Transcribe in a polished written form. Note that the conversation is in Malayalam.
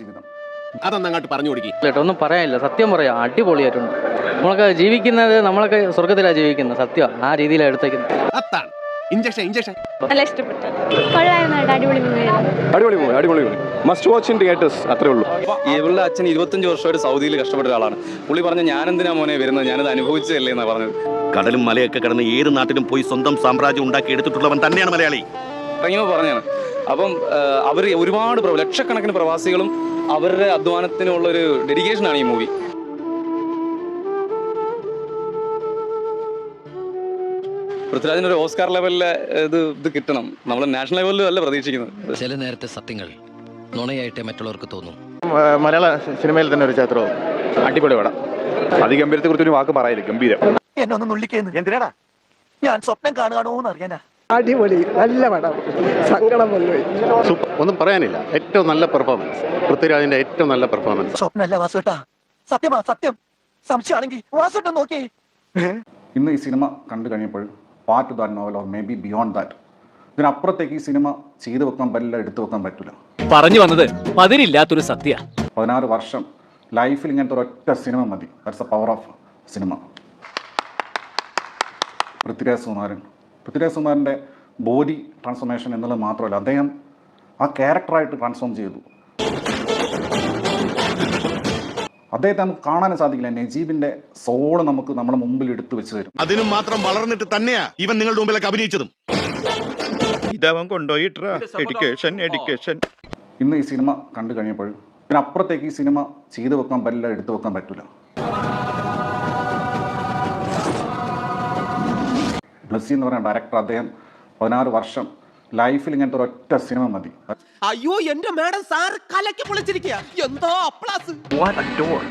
ജീവിതം. അതൊന്നങ്ങോട്ട് പറഞ്ഞു കൊടുക്കി. ഒന്നും പറയാനില്ല, സത്യം പറയാം, അടിപൊളിയായിട്ടുണ്ട്. നമ്മളൊക്കെ ജീവിക്കുന്നത്, നമ്മളൊക്കെ സ്വർഗത്തിലാണ് ജീവിക്കുന്നത്, സത്യം ആ രീതിയിലാണ് എടുത്തേക്കുന്നത്. അതാണ് ഇഞ്ചക്ഷൻ നല്ല ഇഷ്ടപ്പെട്ടു. കൊള്ളായിരുന്നു, അടിപൊളി movie. Must watch in theatres, അത്രേ ഉള്ളൂ. ഇവളുടെ അച്ഛൻ 25 വർഷമായിട്ട് സൗദിയിൽ കഷ്ടപ്പെട്ട ഒരാളാണ്. പുള്ളി പറഞ്ഞ ഞാനെന്തിനാ മോനെ വരുന്നത്, ഞാനത് അനുഭവിച്ചതല്ലേ എന്നാണ് പറഞ്ഞത്. കടലും മലയൊക്കെ കടന്ന് ഏത് നാട്ടിലും പോയി സ്വന്തം സാമ്രാജ്യം ഉണ്ടാക്കി എടുത്തിട്ടുള്ളവൻ തന്നെയാണ് മലയാളി. ഇറങ്ങിയപ്പോൾ പറഞ്ഞാണ്. അപ്പം അവർ ഒരുപാട് ലക്ഷക്കണക്കിന് പ്രവാസികളും അവരുടെ അധ്വാനത്തിനുള്ളൊരു ഡെഡിക്കേഷനാണ് ഈ മൂവി. പൃഥ്വിരാജിന് ഒരു ഓസ്കാർ ലെവലിലെ ഇത് കിട്ടണം. നമ്മൾ നാഷണൽ ലെവലിലും അല്ല പ്രതീക്ഷിക്കുന്നത്. ചില നേരത്തെ സത്യങ്ങൾ നുണയായിട്ടേ മറ്റുള്ളവർക്ക് തോന്നും. മലയാള സിനിമയിൽ തന്നെ ഒരു ചരിത്രവും അടിപൊളി പടം. അതിഗംഭീരത്തെ കുറിച്ച് ഒരു വാക്ക് പറയില്ല, ഗംഭീരം. എന്നെ ഒന്ന് നുള്ളിക്കുന്നു. എന്തിനാടാ? ഞാൻ സ്വപ്നം കാണുകയാണോന്ന് അറിയാനാ. അടിപൊളി, നല്ല പടം, സങ്കടം വന്നു. ഒന്നും പറയാനില്ല, ഏറ്റവും നല്ല പെർഫോമൻസ്, പൃഥ്വിരാജിന്റെ ഏറ്റവും നല്ല പെർഫോമൻസ്. സ്വപ്നമല്ല വാസുവേട്ടാ, സത്യമാ സത്യം. സംശയമാണെങ്കിൽ വാസുവേട്ടൻ നോക്കി. ഇന്ന് ഈ സിനിമ കണ്ടു കഴിഞ്ഞപ്പോൾ part two that novel or may be beyond that, ഇതിനപ്പുറത്തേക്ക് ഈ സിനിമ ചെയ്തു വെക്കാൻ പറ്റില്ല, എടുത്തു വെക്കാൻ പറ്റില്ല. പറഞ്ഞു വന്നത് പതിരില്ലാത്തൊരു സത്യ. 16 വർഷം ലൈഫിൽ ഇങ്ങനത്തെ ഒരൊറ്റ സിനിമ മതി. That's the power of cinema. Prithviraj സുകുമാരൻ്റെ ബോഡി ട്രാൻസ്ഫോർമേഷൻ എന്നുള്ളത് മാത്രമല്ല, അദ്ദേഹം ആ ക്യാരക്ടറായിട്ട് ട്രാൻസ്ഫോം ചെയ്തു. അദ്ദേഹത്തെ നമുക്ക് കാണാനും സാധിക്കില്ല. നജീബിന്റെ സോള് നമുക്ക് നമ്മുടെ മുമ്പിൽ എടുത്തു വെച്ച് തരും. അതിനും മാത്രം വളർന്നിട്ട് തന്നെയാ ഇവൻ നിങ്ങളുടെ മുമ്പിലൊക്കെ അഭിനയിച്ചതും. ഇതവൻ കൊണ്ടുപോയിട്ടാ എഡ്യൂക്കേഷൻ. ഇന്ന് ഈ സിനിമ കണ്ടു കഴിഞ്ഞപ്പോൾ ഇതിനപ്പുറത്തേക്ക് ഈ സിനിമ ചെയ്തു വെക്കാൻ പറ്റില്ല, എടുത്തു വെക്കാൻ പറ്റില്ല. ബ്ലസ്സി എന്ന് പറയുന്ന ഡയറക്ടർ, അദ്ദേഹം 16 വർഷം ലൈഫിൽ ഇങ്ങനത്തെ ഒരൊറ്റ സിനിമ മതി. അയ്യോ എന്റെ മാഡം സാർ കലക്കി പൊളിച്ചിരിക്കുക. എന്തോ അപ്ലാസ്. What a dork.